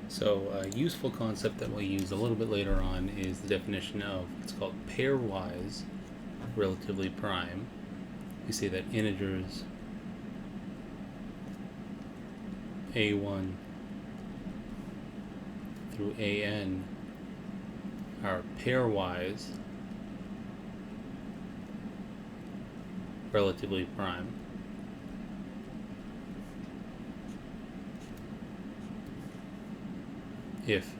So a useful concept that we'll use a little bit later on is the definition of what's called pairwise relatively prime. We say that integers a1 through an are pairwise relatively prime. If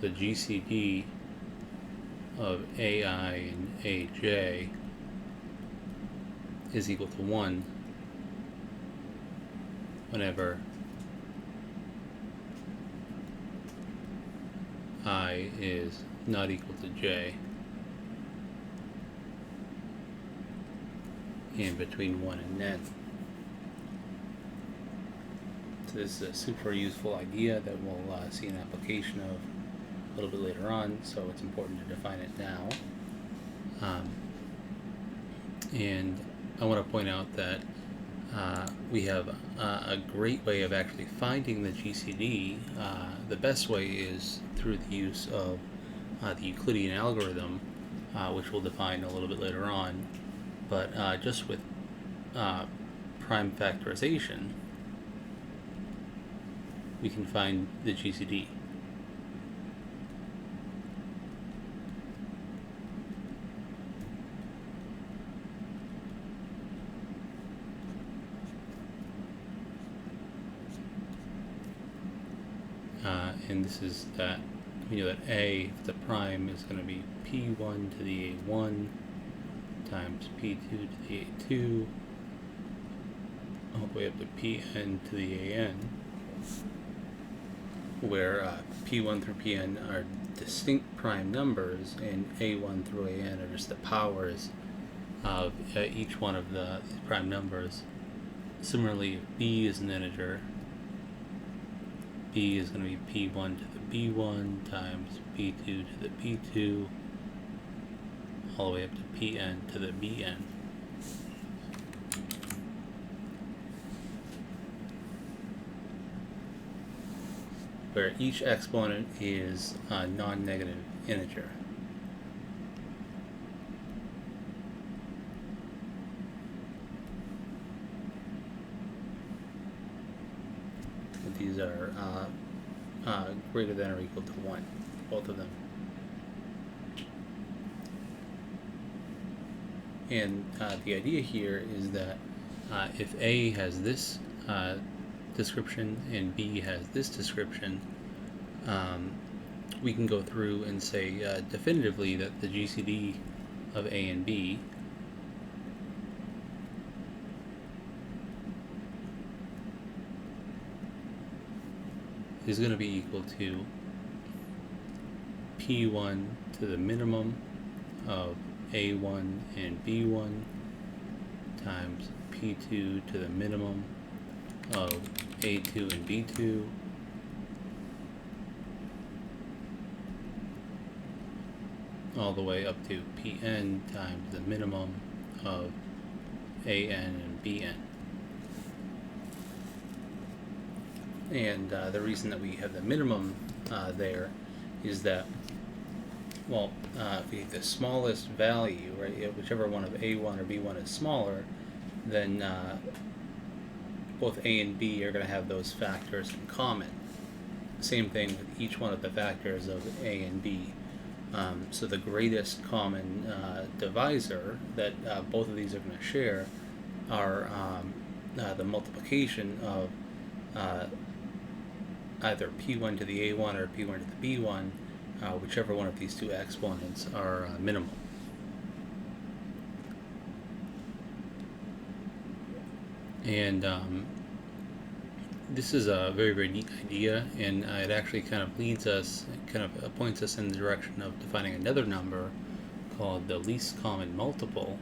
the GCD of AI and AJ is equal to 1 whenever I is not equal to J and between 1 and n. So this is a super useful idea that we'll see an application of a little bit later on, so it's important to define it now. And I want to point out that we have a great way of actually finding the GCD. The best way is through the use of the Euclidean algorithm, which we'll define a little bit later on. But just with prime factorization, we can find the GCD. And this is that we know that A, if the prime, is going to be P1 to the A1 times P2 to the A2 all the way up to Pn to the An, where P1 through Pn are distinct prime numbers and A1 through An are just the powers of each one of the prime numbers. Similarly, if B is an integer, B is going to be P1 to the B1 times P2 to the P2 all the way up to Pn to the Bn. Where each exponent is a non-negative integer. These are greater than or equal to 1, both of them. And the idea here is that if A has this description and B has this description, we can go through and say definitively that the GCD of A and B is going to be equal to P1 to the minimum of A1 and B1 times P2 to the minimum of A2 and B2 all the way up to Pn times the minimum of An and Bn. And the reason that we have the minimum there is that, well, if we take the smallest value, right, whichever one of A1 or B1 is smaller, then both A and B are going to have those factors in common. Same thing with each one of the factors of A and B. So the greatest common divisor that both of these are going to share are the multiplication of either P1 to the A1 or P1 to the B1, whichever one of these two exponents are minimal. And this is a very, very neat idea, and it actually kind of leads us, points us in the direction of defining another number called the least common multiple.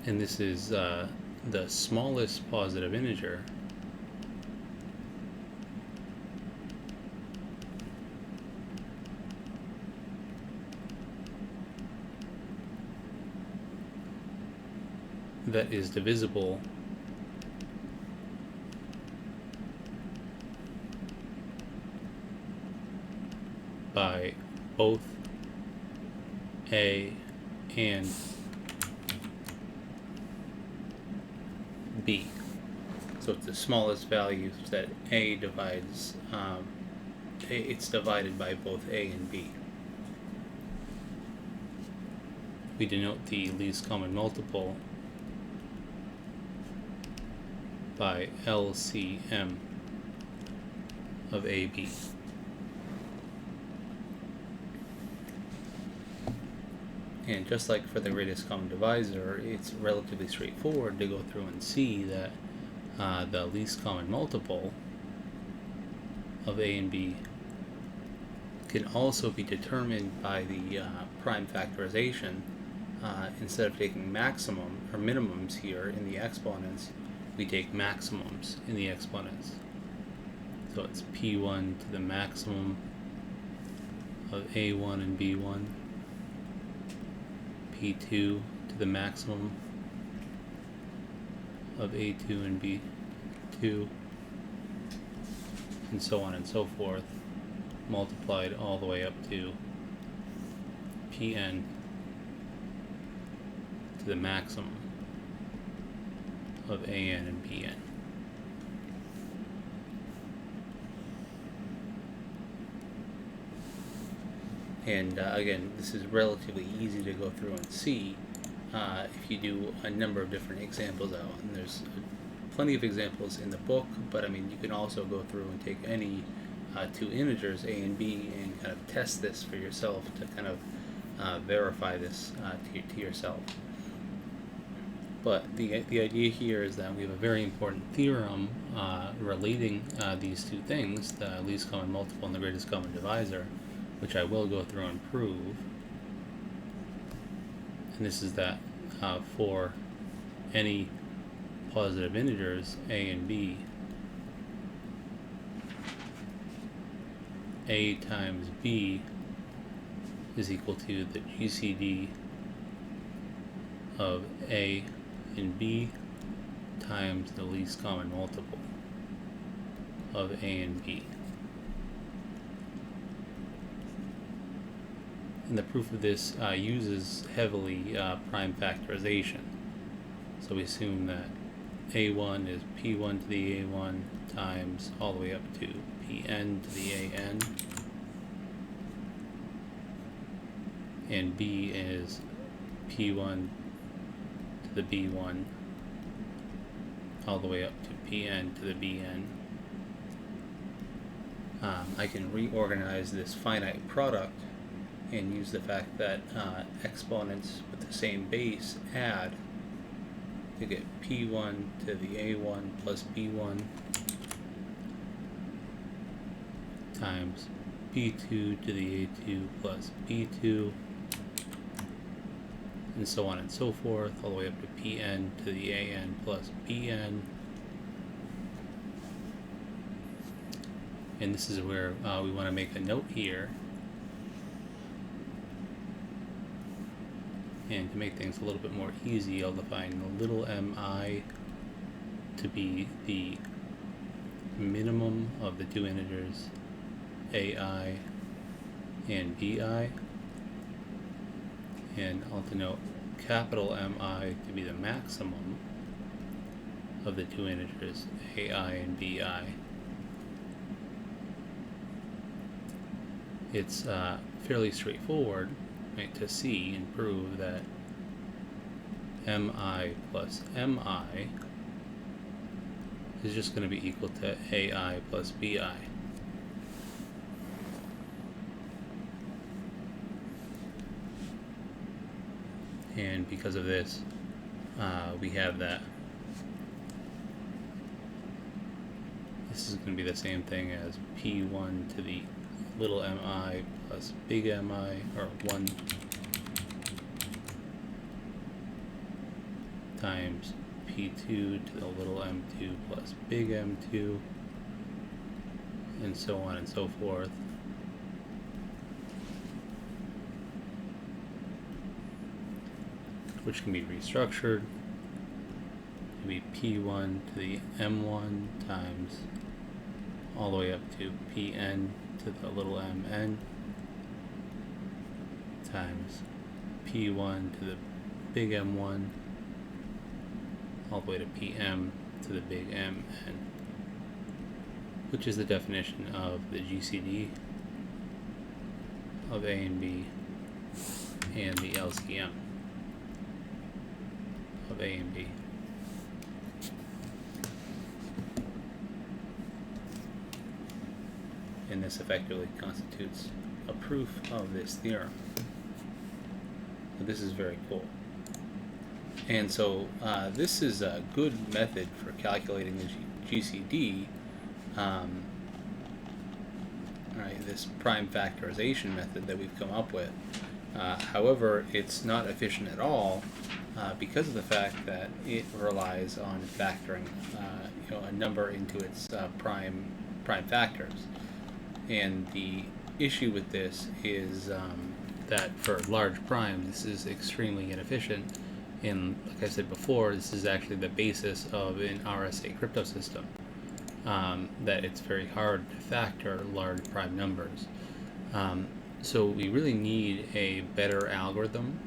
and this is the smallest positive integer that is divisible by both a and b. So it's the smallest value that a divides, it's divided by both a and b. We denote the least common multiple by LCM of AB. And just like for the greatest common divisor, it's relatively straightforward to go through and see that the least common multiple of A and B can also be determined by the prime factorization. Instead of taking maximum or minimums here in the exponents, we take maximums in the exponents. So it's P1 to the maximum of A1 and B1, P2 to the maximum of A2 and B2, and so on and so forth, multiplied all the way up to Pn to the maximum of An and Bn. And again, this is relatively easy to go through and see if you do a number of different examples out. And there's plenty of examples in the book, but I mean, you can also go through and take any two integers, A and B, and kind of test this for yourself to kind of verify this to yourself. But the idea here is that we have a very important theorem relating these two things, the least common multiple and the greatest common divisor, which I will go through and prove. And this is that for any positive integers, A and B, A times B is equal to the GCD of A and B times the least common multiple of A and B. And the proof of this uses heavily prime factorization. So we assume that A1 is P1 to the A1 times all the way up to Pn to the An, and B is P1 to the B1 all the way up to Pn to the Bn. I can reorganize this finite product and use the fact that exponents with the same base add to get P1 to the A1 plus B1 times P2 to the A2 plus B2, and so on and so forth, all the way up to Pn to the An plus Bn. And this is where we want to make a note here. And to make things a little bit more easy, I'll define the little mi to be the minimum of the two integers ai and bi, and I'll denote capital Mi to be the maximum of the two integers ai and bi. It's fairly straightforward, right, to see and prove that mi plus mi is just going to be equal to ai plus bi. And because of this, we have that this is going to be the same thing as P1 to the little mi plus big Mi, or 1 times P2 to the little m2 plus big M2, and so on and so forth. Which can be restructured to be P1 to the M1 times all the way up to Pn to the little mn times P1 to the big M1 all the way to Pm to the big Mn, which is the definition of the GCD of A and B and the LCM of A and B. And this effectively constitutes a proof of this theorem. So this is very cool. And so this is a good method for calculating the GCD. Right, this prime factorization method that we've come up with. However, it's not efficient at all because of the fact that it relies on factoring a number into its prime factors. And the issue with this is that for large primes, this is extremely inefficient. And like I said before, this is actually the basis of an RSA crypto system. That it's very hard to factor large prime numbers. So we really need a better algorithm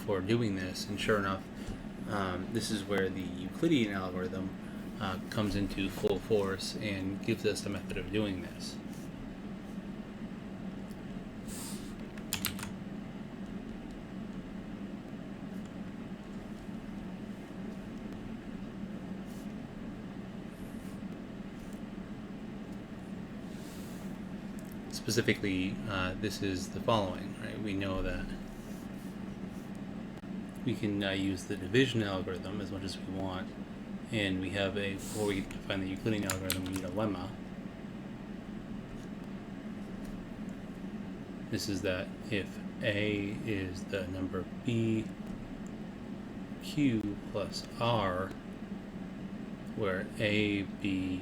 for doing this, and sure enough, this is where the Euclidean algorithm comes into full force and gives us a method of doing this. Specifically, this is the following, right? We know that we can use the division algorithm as much as we want, and we have before we define the Euclidean algorithm, we need a lemma. This is that if A is the number B, Q plus R, where A, B,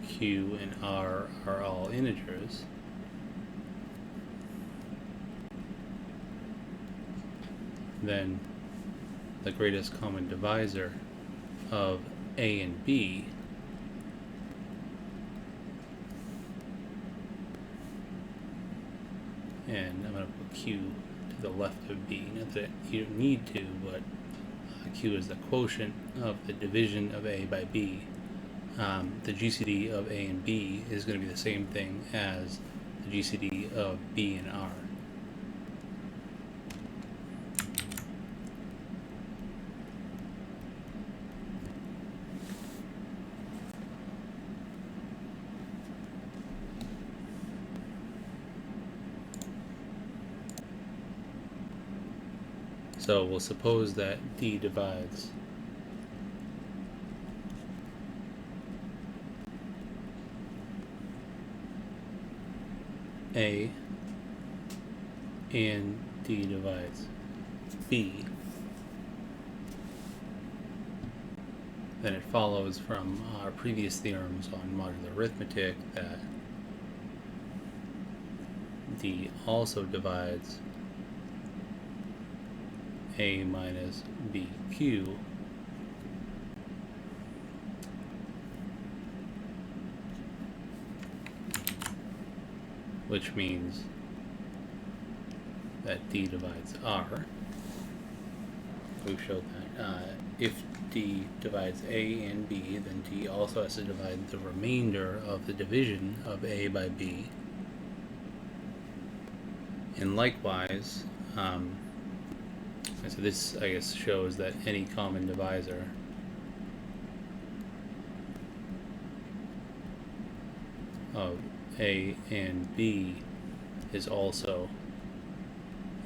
Q, and R are all integers, then the greatest common divisor of A and B and I'm going to put Q to the left of B. Not that you don't need to, but Q is the quotient of the division of A by B. The GCD of A and B is going to be the same thing as the GCD of B and R. So we'll suppose that D divides A and D divides B. Then it follows from our previous theorems on modular arithmetic that D also divides A minus BQ, which means that D divides R. We've showed that. If D divides A and B, then D also has to divide the remainder of the division of A by B. And likewise, so this, I guess, shows that any common divisor of A and B is also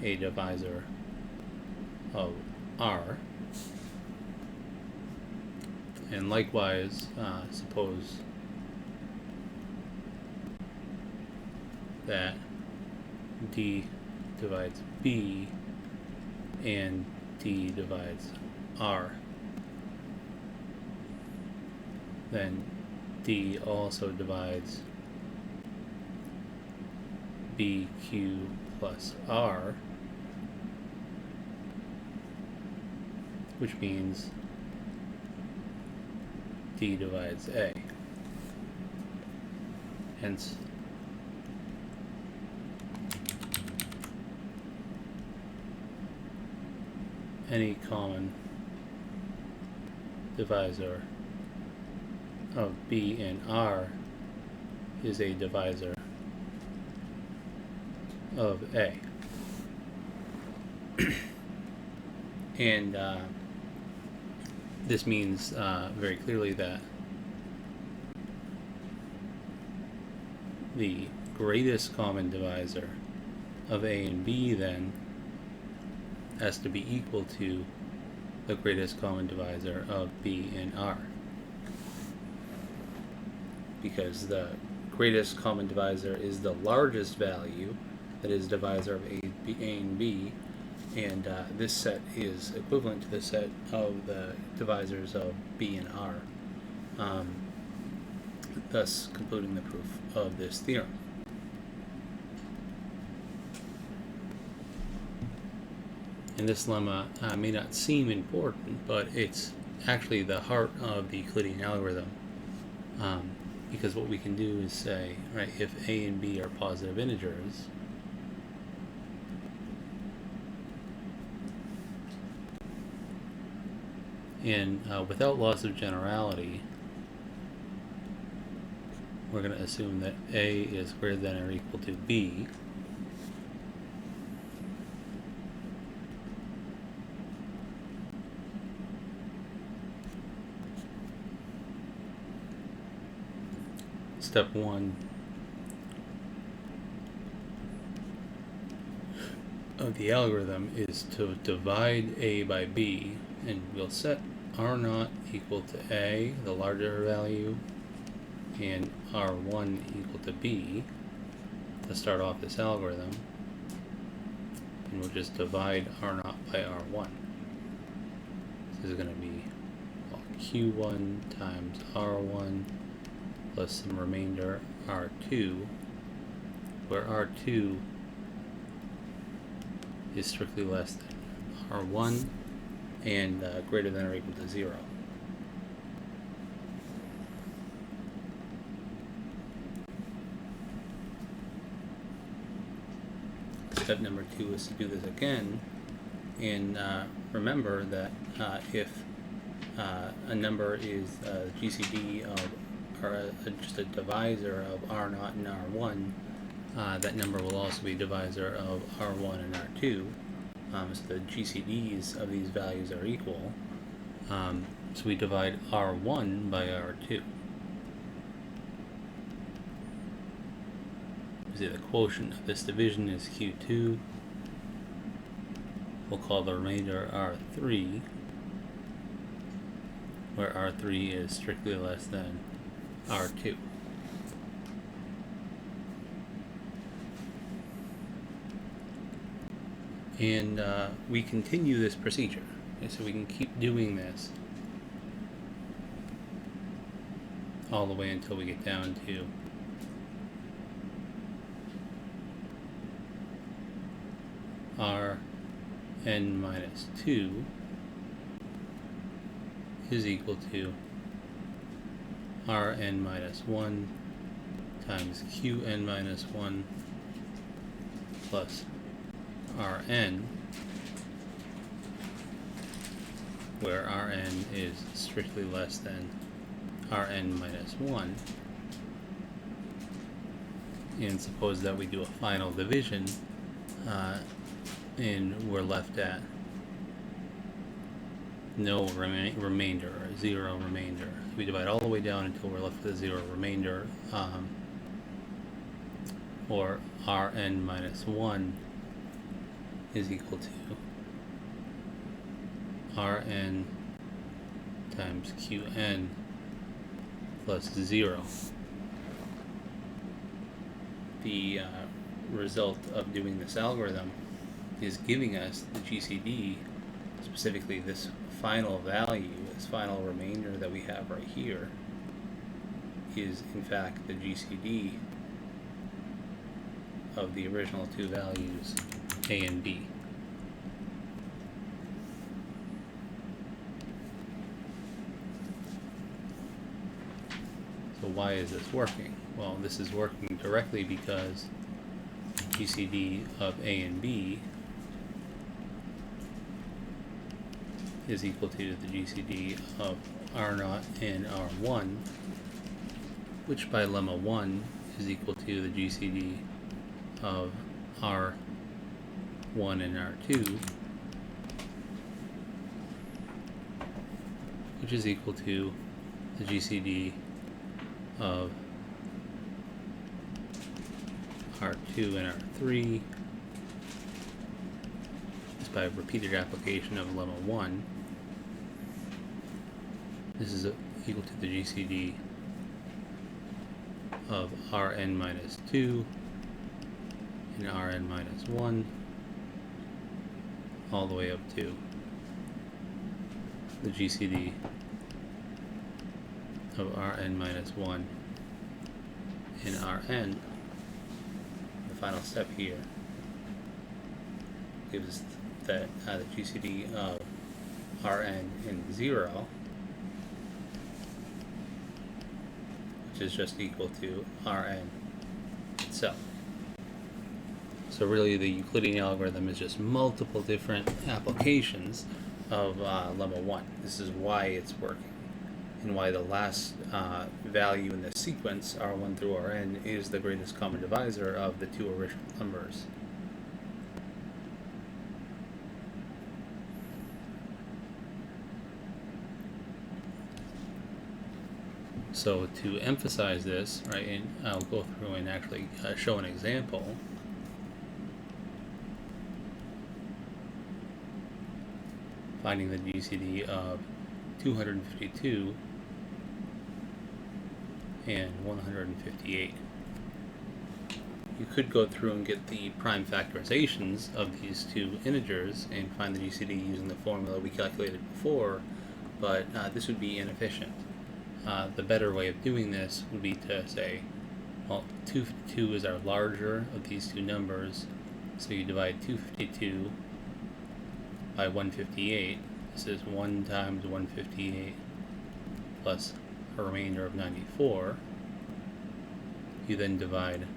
a divisor of R. And likewise, suppose that D divides B and D divides R. then D also divides BQ plus R, which means D divides A. Hence, any common divisor of B and R is a divisor of A. And this means very clearly that the greatest common divisor of A and B then has to be equal to the greatest common divisor of B and R, because the greatest common divisor is the largest value that is divisor of A and B, and this set is equivalent to the set of the divisors of B and R, thus concluding the proof of this theorem. And this lemma may not seem important, but it's actually the heart of the Euclidean algorithm, because what we can do is say, right, if A and B are positive integers, and without loss of generality, we're going to assume that A is greater than or equal to B. Step 1 of the algorithm is to divide A by B, and we'll set R0 equal to A, the larger value, and R1 equal to B to start off this algorithm, and we'll just divide R0 by R1. This is going to be Q1 times R1 plus some remainder R2, where R2 is strictly less than R1 and greater than or equal to 0. Step number 2 is to do this again, and remember that if a number is GCD of, or just a divisor of R0 and R1, that number will also be a divisor of R1 and R2. So the GCDs of these values are equal. So we divide R1 by R2. We say the quotient of this division is Q2. We'll call the remainder R3, where R3 is strictly less than R2. And we continue this procedure. Okay, so we can keep doing this all the way until we get down to Rn minus 2 is equal to Rn minus 1 times Qn minus 1 plus Rn, where Rn is strictly less than Rn minus 1. And suppose that we do a final division, and we're left at no remainder, or 0 remainder. We divide all the way down until we're left with a 0 remainder, or Rn minus 1 is equal to Rn times Qn plus 0. The result of doing this algorithm is giving us the GCD, specifically this final value, this final remainder that we have right here, is in fact the GCD of the original two values, A and B. So why is this working? Well, this is working directly because GCD of A and B is equal to the GCD of R0 and R1, which by lemma 1 is equal to the GCD of R1 and R2, which is equal to the GCD of R2 and R3, just by repeated application of lemma 1. This is equal to the GCD of Rn minus 2 and Rn minus 1 all the way up to the GCD of Rn minus 1 and Rn. The final step here gives that the GCD of Rn in 0, which is just equal to Rn itself. So really the Euclidean algorithm is just multiple different applications of lemma 1. This is why it's working, and why the last value in the sequence, R1 through Rn, is the greatest common divisor of the two original numbers. So to emphasize this, right, and I'll go through and actually show an example. Finding the GCD of 252 and 158. You could go through and get the prime factorizations of these two integers and find the GCD using the formula we calculated before, but this would be inefficient. The better way of doing this would be to say, well, 252 is our larger of these two numbers, so you divide 252 by 158. This is 1 times 158 plus a remainder of 94. You then divide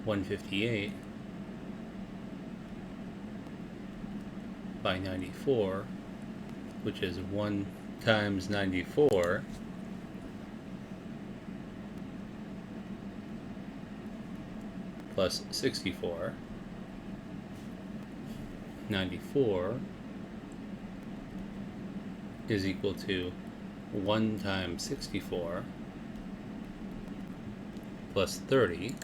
158 by 94, which is 1 times 94 plus 64. 94 is equal to 1 times 64 plus 30 .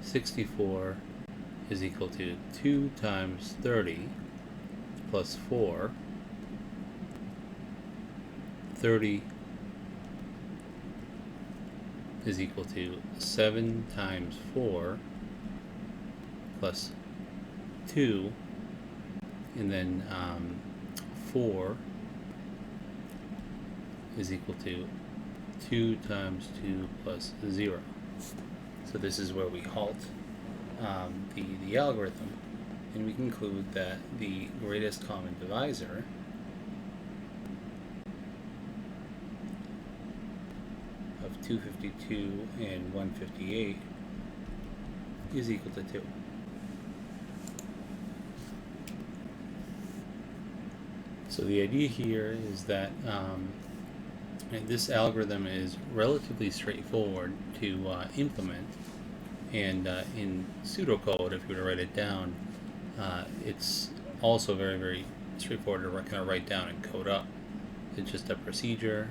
64 is equal to 2 times 30 plus 4. 30 is equal to 7 times 4 plus 2, and then 4 is equal to 2 times 2 plus 0. So this is where we halt the algorithm, and we conclude that the greatest common divisor of 252 and 158 is equal to 2. So the idea here is that this algorithm is relatively straightforward to implement, and in pseudocode, if you were to write it down, it's also very, very straightforward to kind of write down and code up. It's just a procedure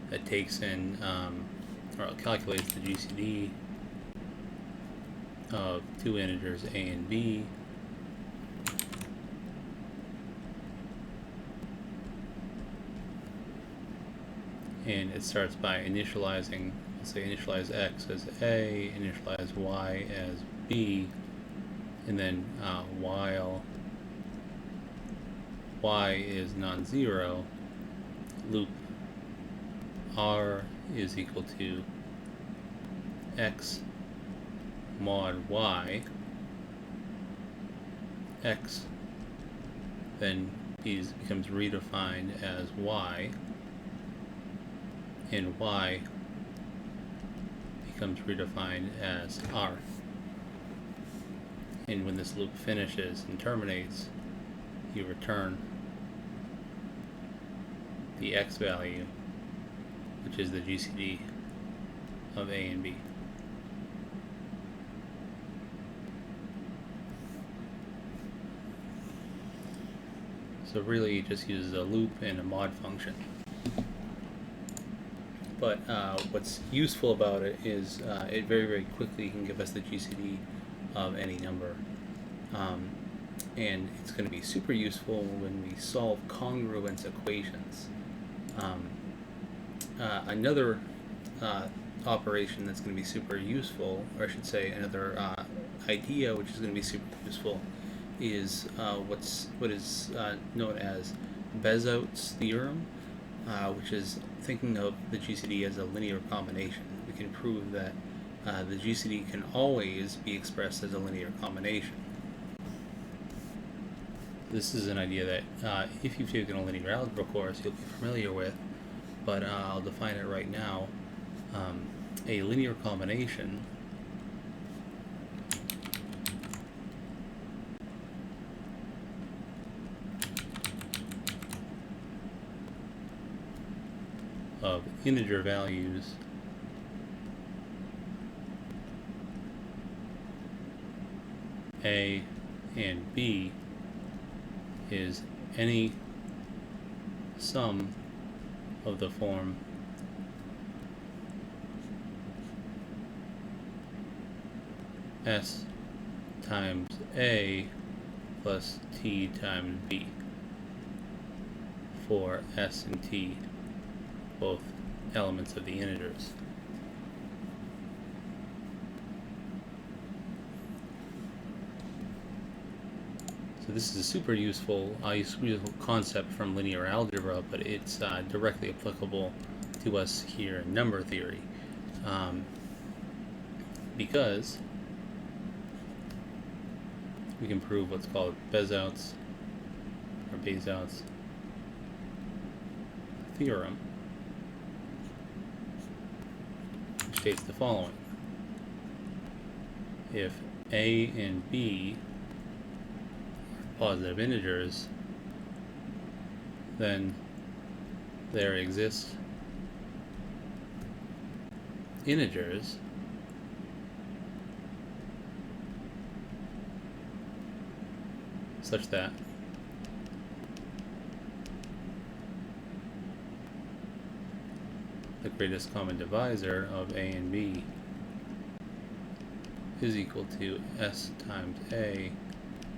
that takes in or calculates the GCD of two integers a and b, and it starts by initializing, let's say initialize x as a, initialize y as b, and then while y is non-zero, loop r is equal to x mod y, x then becomes redefined as y, and y becomes redefined as r. And when this loop finishes and terminates, you return the x value, which is the GCD of A and B. So really it just uses a loop and a mod function. But what's useful about it is it very, very quickly can give us the GCD of any number. And it's going to be super useful when we solve congruence equations. Another operation that's going to be super useful, or I should say another idea which is going to be super useful, is what is known as Bezouts theorem, which is thinking of the GCD as a linear combination. We can prove that the GCD can always be expressed as a linear combination. This is an idea that if you've taken a linear algebra course, you'll be familiar with, but I'll define it right now. A linear combination of integer values A and B is any sum of the form S times A plus T times B for S and T, both elements of the integers. So this is a super useful concept from linear algebra, but it's directly applicable to us here in number theory, because we can prove what's called Bezouts or Bezouts theorem, which states the following: if A and B are positive integers, then there exist integers such that the greatest common divisor of A and B is equal to S times A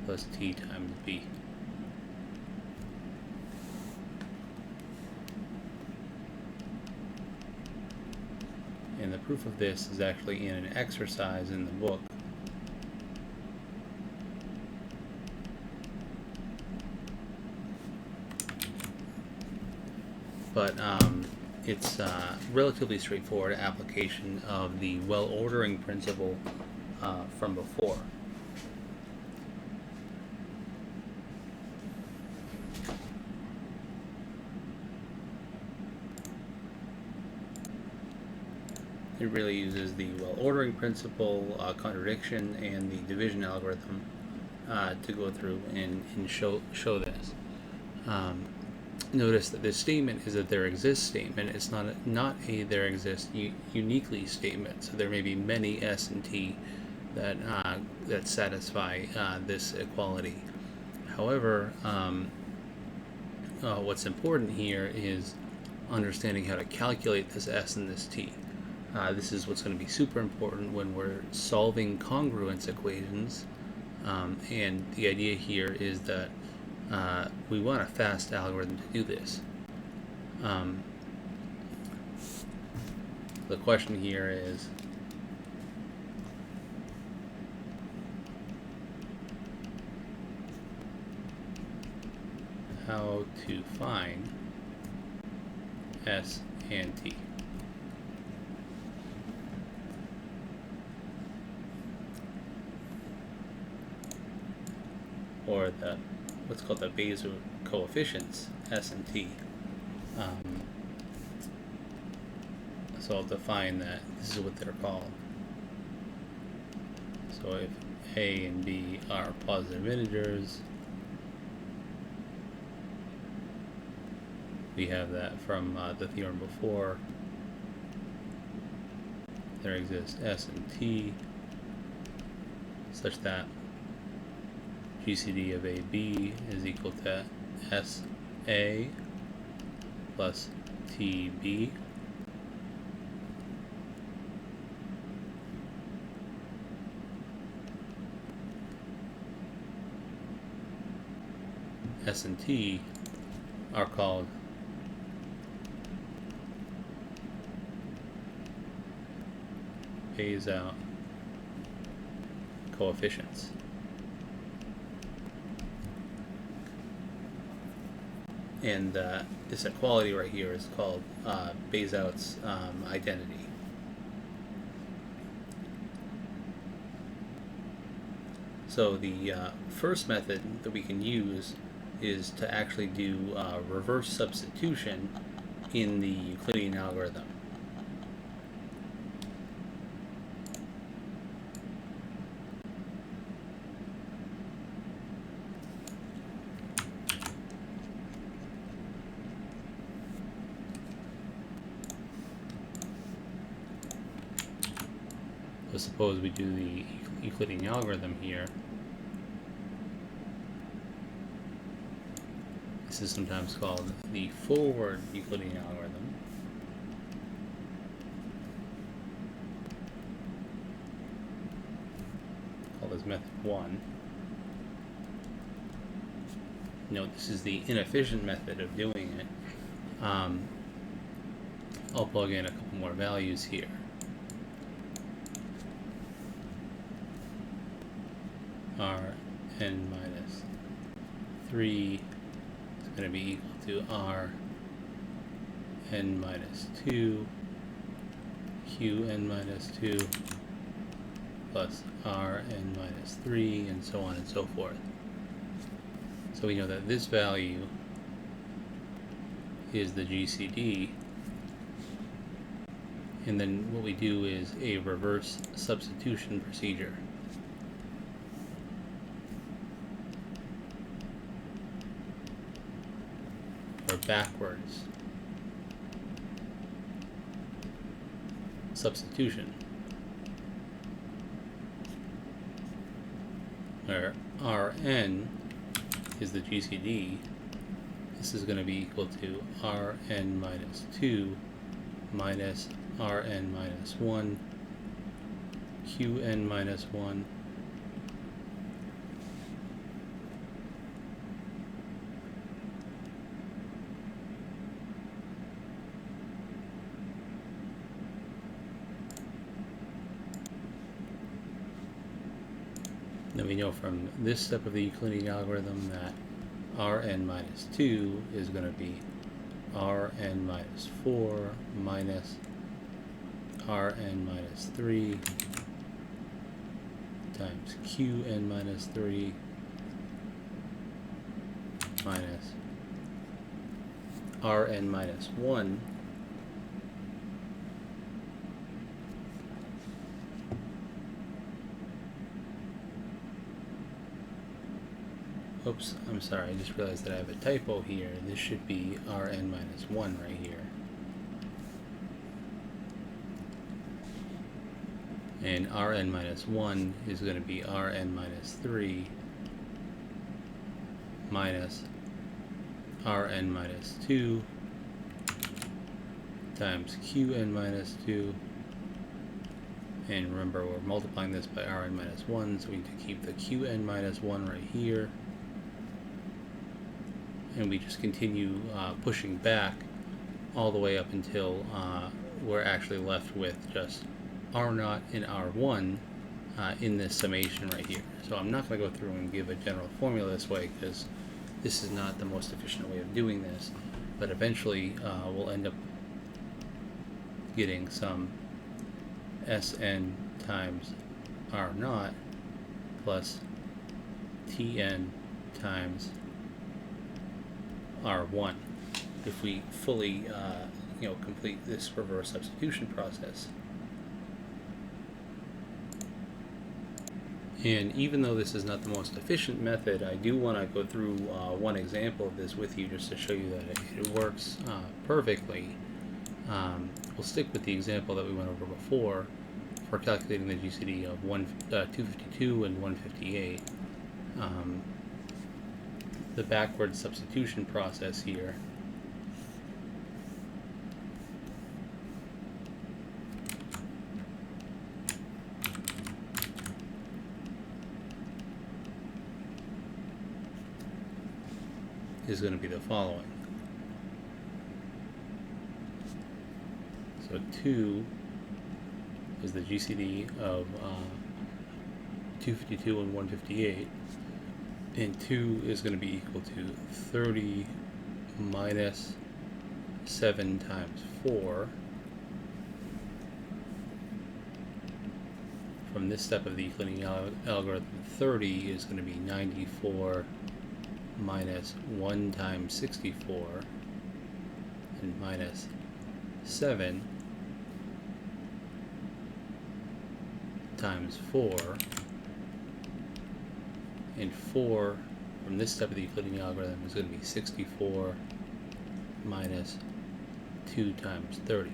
plus T times B. And the proof of this is actually in an exercise in the book. But it's a relatively straightforward application of the well-ordering principle from before. It really uses the well-ordering principle, contradiction, and the division algorithm to go through and show this. Notice that this statement is a there exists statement. It's not a there exists uniquely statement. So there may be many S and T that satisfy this equality. However, what's important here is understanding how to calculate this S and this T. This is what's going to be super important when we're solving congruence equations, and the idea here is that we want a fast algorithm to do this. The question here is, to find S and T. Or the what's called the Bezout coefficients, S and T. So I'll define that. This is what they're called. So if A and B are positive integers, we have that from the theorem before. There exists S and T such that GCD of AB is equal to SA plus TB S and T are called Bezout coefficients. And this equality right here is called Bezout's identity. So the first method that we can use is to actually do reverse substitution in the Euclidean algorithm. So suppose we do the Euclidean algorithm here. This is sometimes called the forward Euclidean algorithm. Call this method 1. Note this is the inefficient method of doing it. I'll plug in a couple more values here. Rn minus 3 is going to be equal to Rn minus 2 Qn minus 2 plus Rn minus 3, and so on and so forth. So we know that this value is the GCD, and then what we do is a reverse substitution procedure. Or backwards substitution, where Rn is the GCD. This is going to be equal to Rn minus 2 minus Rn minus 1 Qn minus 1 Now we know from this step of the Euclidean algorithm that Rn minus 2 is going to be Rn minus 4 minus Rn minus 3 times Qn minus 3 minus Rn minus 1 Oops, I'm sorry, I just realized that I have a typo here. This should be Rn minus 1 right here. And Rn minus 1 is going to be Rn minus 3 minus Rn minus 2 times Qn minus 2. And remember, we're multiplying this by Rn minus 1, so we need to keep the Qn minus 1 right here. And we just continue pushing back all the way up until we're actually left with just R0 and R1 in this summation right here. So I'm not going to go through and give a general formula this way because this is not the most efficient way of doing this, but eventually we'll end up getting some Sn times R naught plus Tn times R1 if we fully complete this reverse substitution process. And even though this is not the most efficient method, I do want to go through one example of this with you just to show you that it works perfectly. We'll stick with the example that we went over before for calculating the GCD of 252 and 158. The backward substitution process here is going to be the following. So 2 is the GCD of 252 and 158, and 2 is going to be equal to 30 minus 7 times 4. From this step of the Euclidean algorithm, 30 is going to be 94 minus 1 times 64, and minus 7 times 4, and 4 from this step of the Euclidean algorithm is going to be 64 minus 2 times 30.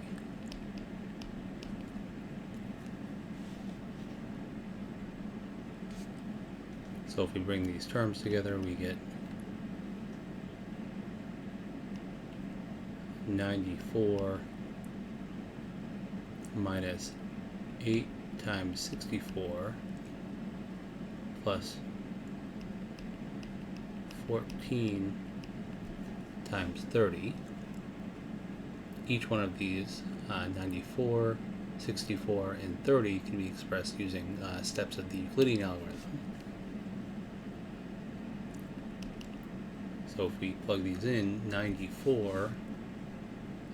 So if we bring these terms together, we get 94 minus 8 times 64 plus 14 times 30. Each one of these, 94, 64, and 30, can be expressed using steps of the Euclidean algorithm. So if we plug these in, 94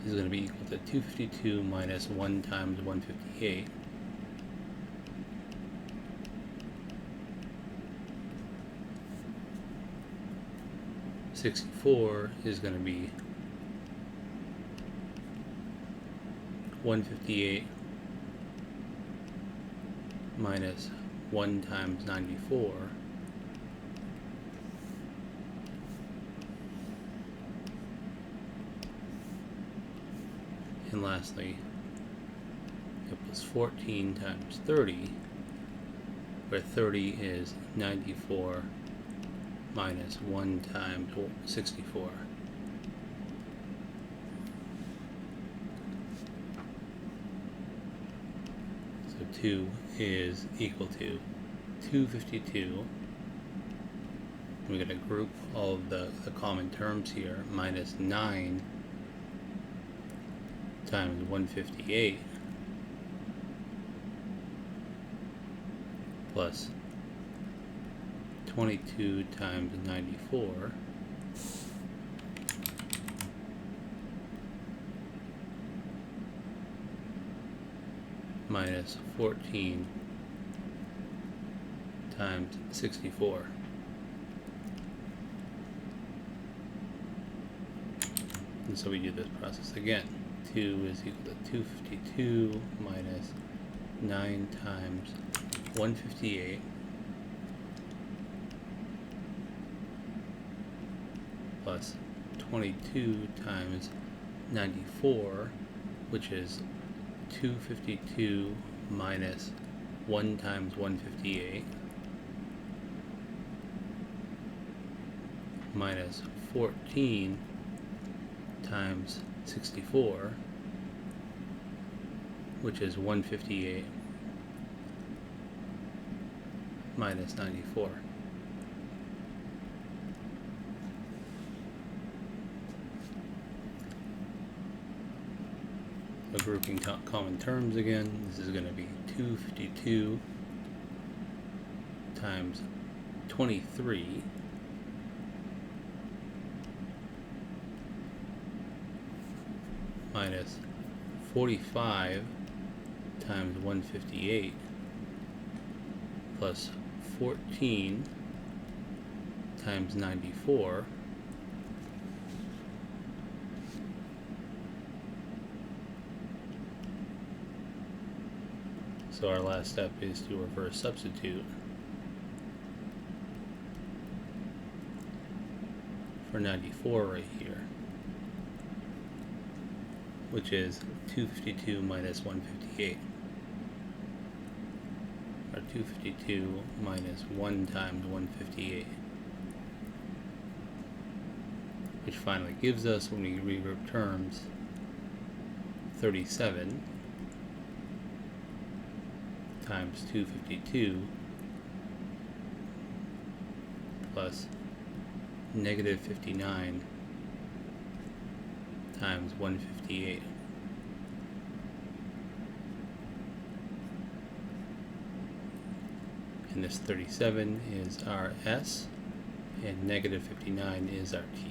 is going to be equal to 252 minus 1 times 158. $64 is going to be 158 minus 1 times 94. And lastly, it was 14 times 30, where 30 is 94 minus 1 times 64. So 2 is equal to 252. We're going to group all of the common terms here, minus 9 times 158 plus 22 times 94 minus 14 times 64. And so we do this process again. 2 is equal to 252 minus 9 times 158 plus 22 times 94, which is 252 minus 1 times 158 minus 14 times 64, which is 158 minus 94. So grouping common terms again, this is going to be 252 times 23 minus 45 times 158 plus 14 times 94 so our last step is to reverse substitute for 94 right here, which is 252 minus 158, or 252 minus 1 times 158, which finally gives us, when we regroup terms, 37 times 252 plus negative 59 times 158. And this 37 is our S, and negative 59 is our T.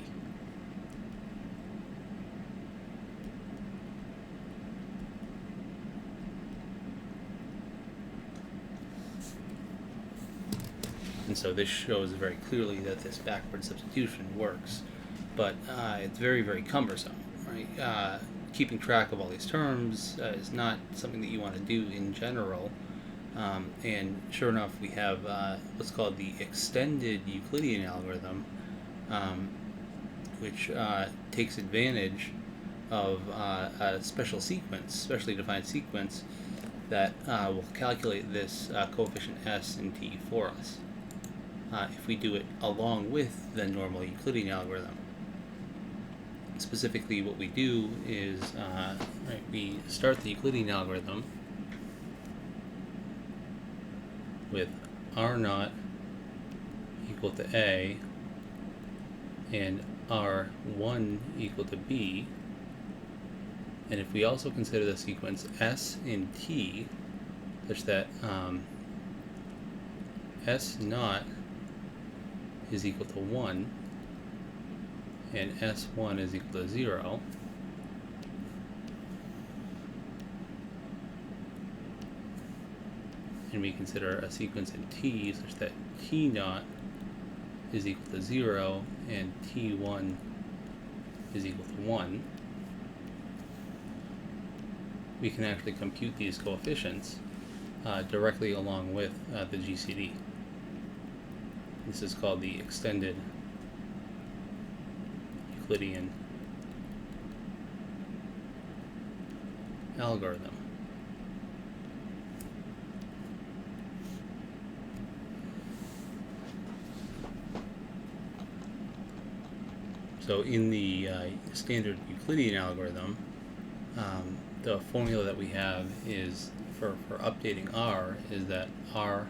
And so this shows very clearly that this backward substitution works, but it's very, very cumbersome, right? Keeping track of all these terms is not something that you want to do in general. And sure enough, we have what's called the extended Euclidean algorithm, which takes advantage of a special sequence, specially defined sequence, that will calculate this coefficient S and T for us. If we do it along with the normal Euclidean algorithm. Specifically, what we do is we start the Euclidean algorithm with R0 equal to A and R1 equal to B, and if we also consider the sequence S and T such that S0 is equal to 1 and S1 is equal to 0, and we consider a sequence in T such that T0 is equal to 0 and T1 is equal to 1, we can actually compute these coefficients directly along with the GCD. This is called the extended Euclidean algorithm. So in the standard Euclidean algorithm, the formula that we have is for updating R is that R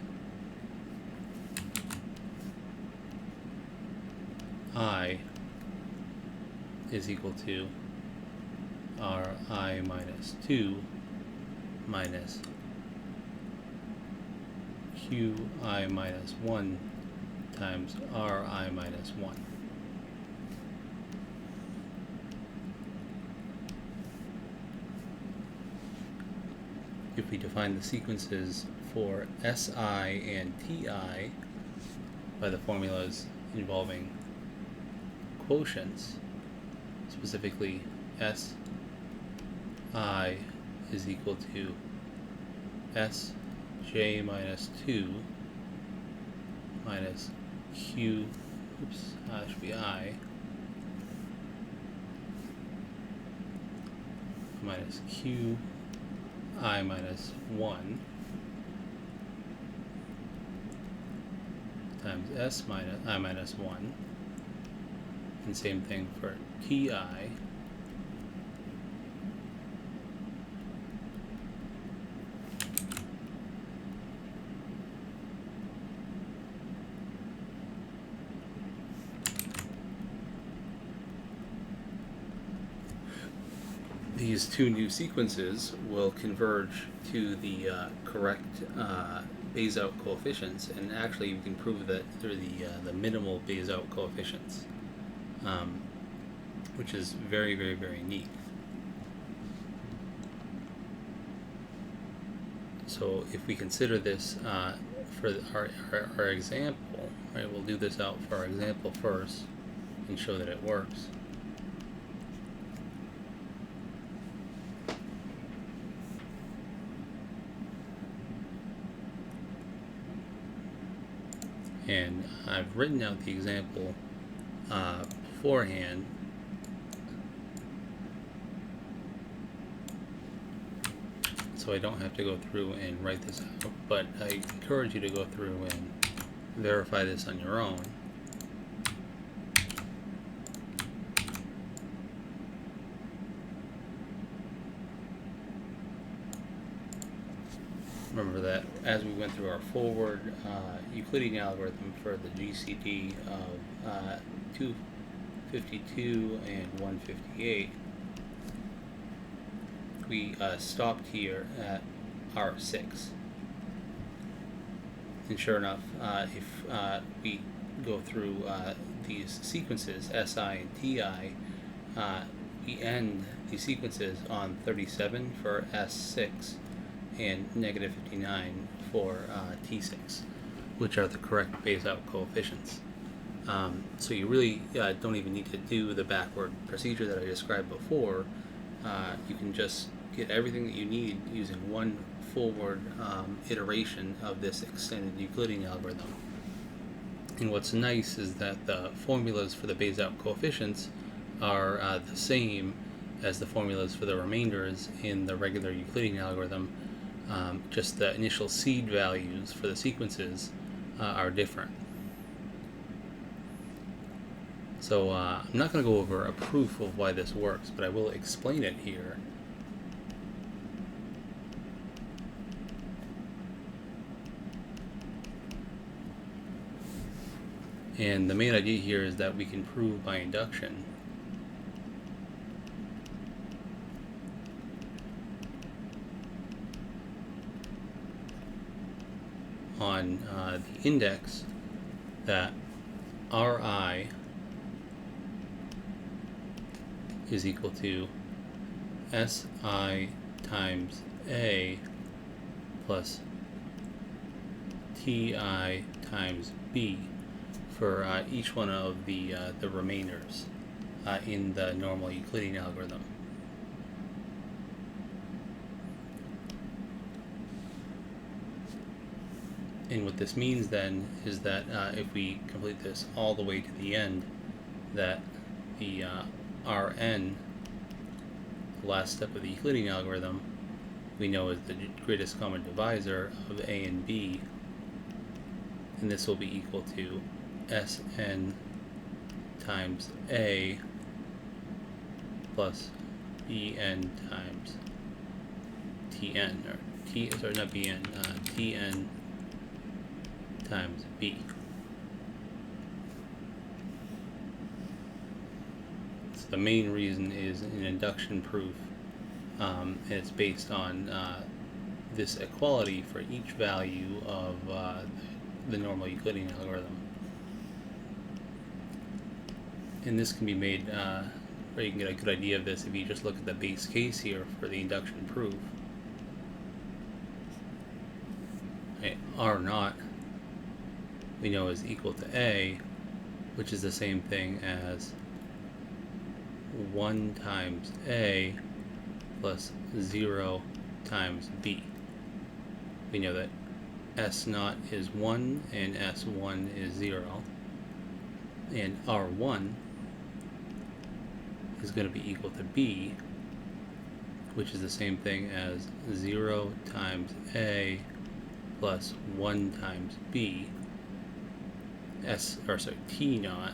I is equal to Ri minus 2 minus Qi minus 1 times Ri minus 1. If we define the sequences for Si and Ti by the formulas involving quotients, specifically Si is equal to Sj minus 2 minus Q, that should be I, minus Qi minus 1 times S minus I minus 1, and same thing for Ti these two new sequences will converge to the correct Bezout coefficients, and actually you can prove that they're the minimal Bezout coefficients, which is very, very, very neat. So if we consider this for our example, right, we'll do this out for our example first and show that it works. And I've written out the example beforehand, so I don't have to go through and write this out, but I encourage you to go through and verify this on your own. Remember that as we went through our forward Euclidean algorithm for the GCD of 252 and 158, we stopped here at R6. And sure enough, if we go through these sequences, SI and TI, we end these sequences on 37 for S6 and negative 59 for T6, which are the correct Bezout coefficients. So you really don't even need to do the backward procedure that I described before. You can just get everything that you need using one forward iteration of this extended Euclidean algorithm. And what's nice is that the formulas for the Bezout coefficients are the same as the formulas for the remainders in the regular Euclidean algorithm. Just the initial seed values for the sequences are different. So I'm not going to go over a proof of why this works, but I will explain it here. And the main idea here is that we can prove by induction on the index that Ri is equal to Si times A plus Ti times B for each one of the remainders in the normal Euclidean algorithm. And what this means then is that if we complete this all the way to the end, that the Rn, the last step of the Euclidean algorithm, we know is the greatest common divisor of A and B, and this will be equal to Sn times A plus Bn times Tn, or Tn times B. So the main reason is an induction proof, and it's based on this equality for each value of the normal Euclidean algorithm. And this can be made, or you can get a good idea of this if you just look at the base case here for the induction proof. Okay, R naught we know is equal to A, which is the same thing as 1 times A plus 0 times B. We know that S naught is 1 and S1 is 0, and R1 is going to be equal to B, which is the same thing as 0 times A plus 1 times B. T naught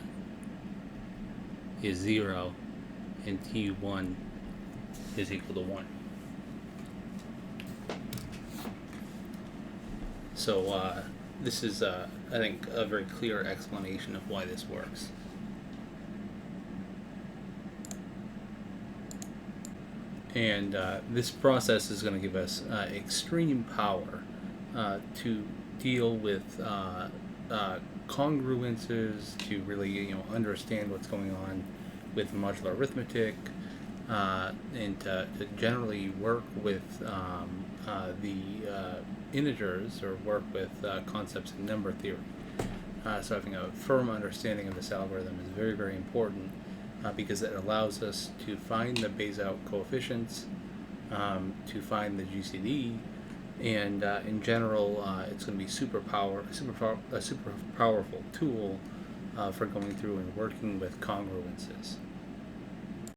is 0 and T1 is equal to 1. So this is, I think, a very clear explanation of why this works. And this process is going to give us extreme power to deal with congruences, to really understand what's going on with modular arithmetic, and to generally work with the integers, or work with concepts in number theory. So having a firm understanding of this algorithm is very, very important, because it allows us to find the Bezout coefficients, to find the GCD, and in general, it's going to be a super powerful tool for going through and working with congruences.